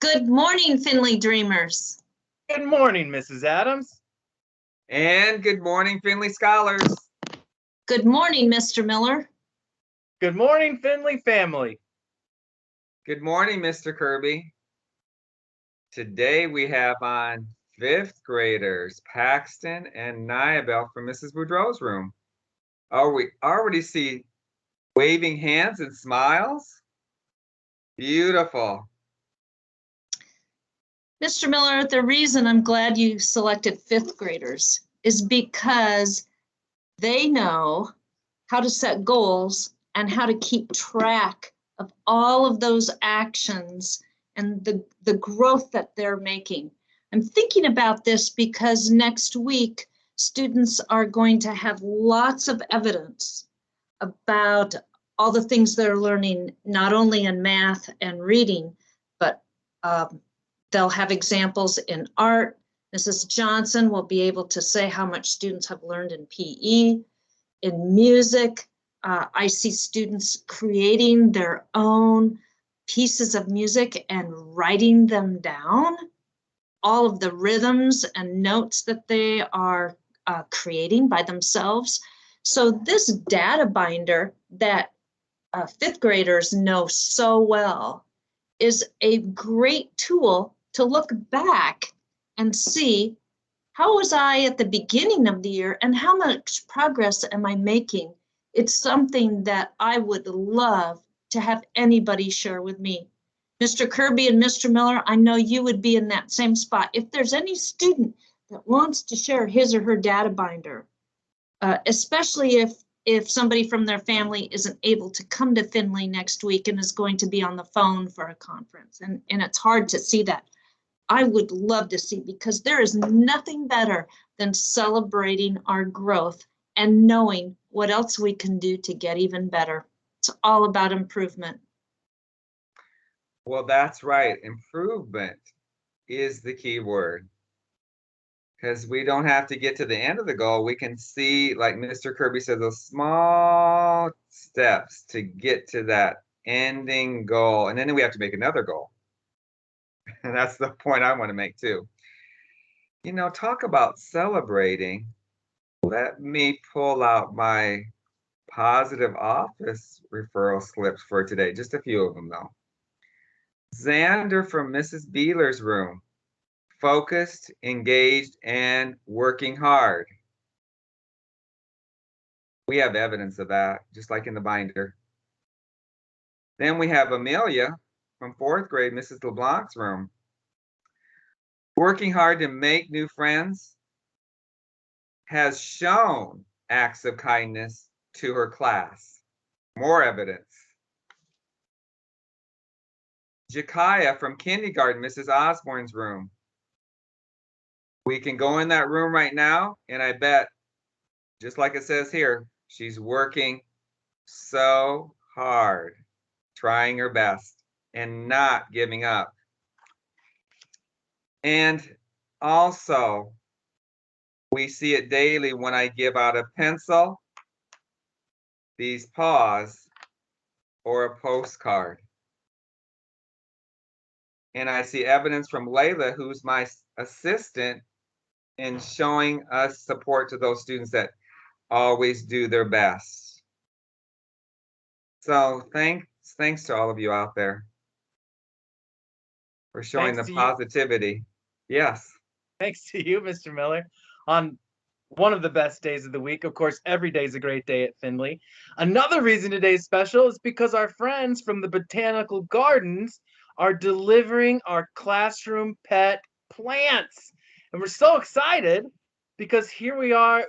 Good morning, Finley Dreamers. Good morning, Mrs. Adams. And good morning, Finley Scholars. Good morning, Mr. Miller. Good morning, Finley family. Good morning, Mr. Kirby. Today we have on 5th graders, Paxton and Niabel from Mrs. Boudreau's room. Oh, we already see waving hands and smiles. Beautiful. Mr. Miller, the reason I'm glad you selected 5th graders is because they know how to set goals and how to keep track of all of those actions and the growth that they're making. I'm thinking about this because next week, students are going to have lots of evidence about all the things they're learning, not only in math and reading, but they'll have examples in art. Mrs. Johnson will be able to say how much students have learned in PE, in music. I see students creating their own pieces of music and writing them down, all of the rhythms and notes that they are creating by themselves. So this data binder that 5th graders know so well is a great tool to look back and see how was I at the beginning of the year and how much progress am I making? It's something that I would love to have anybody share with me. Mr. Kirby and Mr. Miller, I know you would be in that same spot. If there's any student that wants to share his or her data binder, especially if somebody from their family isn't able to come to Finley next week and is going to be on the phone for a conference, and it's hard to see that. I would love to see, because there is nothing better than celebrating our growth and knowing what else we can do to get even better. It's all about improvement. Well, that's right. Improvement is the key word. Because we don't have to get to the end of the goal. We can see, like Mr. Kirby said, those small steps to get to that ending goal. And then we have to make another goal. And that's the point I want to make too. You know, talk about celebrating. Let me pull out my positive office referral slips for today. Just a few of them though. Xander from Mrs. Beeler's room. Focused, engaged, and working hard. We have evidence of that, just like in the binder. Then we have Amelia from 4th grade, Mrs. LeBlanc's room. Working hard to make new friends, has shown acts of kindness to her class. More evidence. Jakaya from kindergarten, Mrs. Osborne's room. We can go in that room right now, and I bet, just like it says here, she's working so hard, trying her best, and not giving up. And also, we see it daily when I give out a pencil, these paws, or a postcard. And I see evidence from Layla, who's my assistant, in showing us support to those students that always do their best. So thanks to all of you out there for showing the positivity. Yes. Thanks to you, Mr. Miller, on one of the best days of the week. Of course, every day is a great day at Finley. Another reason today's special is because our friends from the Botanical Gardens are delivering our classroom pet plants. And we're so excited because here we are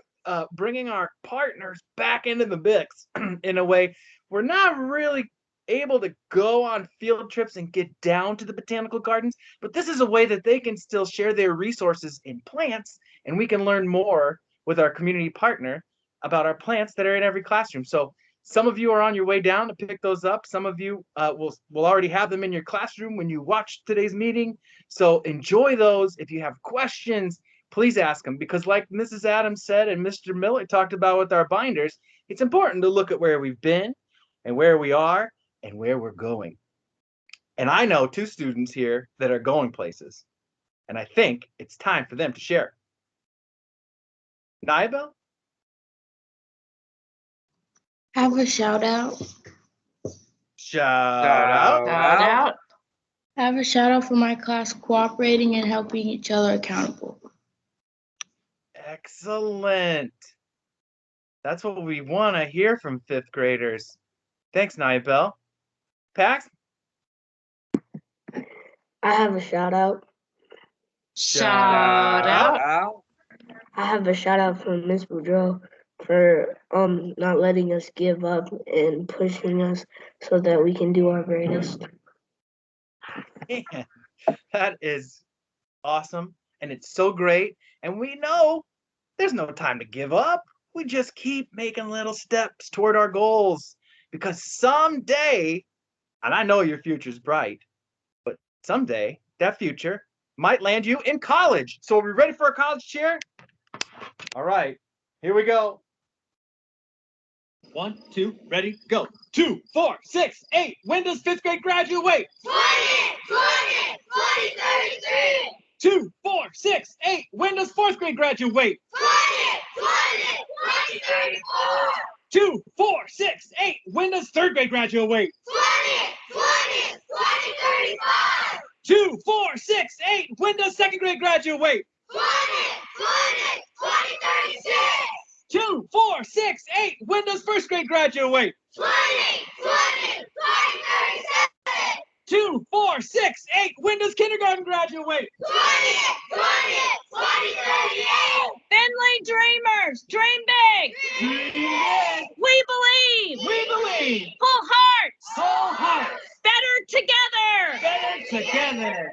bringing our partners back into the mix in a way. We're not really able to go on field trips and get down to the Botanical Gardens, but this is a way that they can still share their resources in plants, and we can learn more with our community partner about our plants that are in every classroom. So some of you are on your way down to pick those up. Some of you will already have them in your classroom when you watch today's meeting. So enjoy those. If you have questions, please ask them, because like Mrs. Adams said and Mr. Miller talked about with our binders, it's important to look at where we've been and where we are and where we're going. And I know 2 students here that are going places. And I think it's time for them to share. Naibel? Have a shout out. Shout out. Shout out. I have a shout out for my class cooperating and helping each other accountable. Excellent. That's what we want to hear from 5th graders. Thanks, Naibel. Pax? I have a shout out. Shout out. I have a shout out for Miss Boudreau for not letting us give up and pushing us so that we can do our greatest. Man, that is awesome. And it's so great. And we know there's no time to give up. We just keep making little steps toward our goals. Because someday, and I know your future's bright, but someday that future might land you in college. So are we ready for a college cheer? All right, here we go. 1, 2, ready, go. 2, 4, 6, 8. When does 5th grade graduate? 2033. 2, 4, 6, 8. When does 4th grade graduate? 2034. 2, 4, 6, 8. When does 3rd grade graduate? 2035. 2, 4, 6, 8. When does 2nd grade graduate? 2036. 2, 4, 6, 8. When does 1st grade graduate? 2037. 2, 4, 6, 8. When does kindergarten graduate? 2038. Finley Dreamers, dream big. We believe. We believe. Full hearts. Whole hearts. Better together. Better together.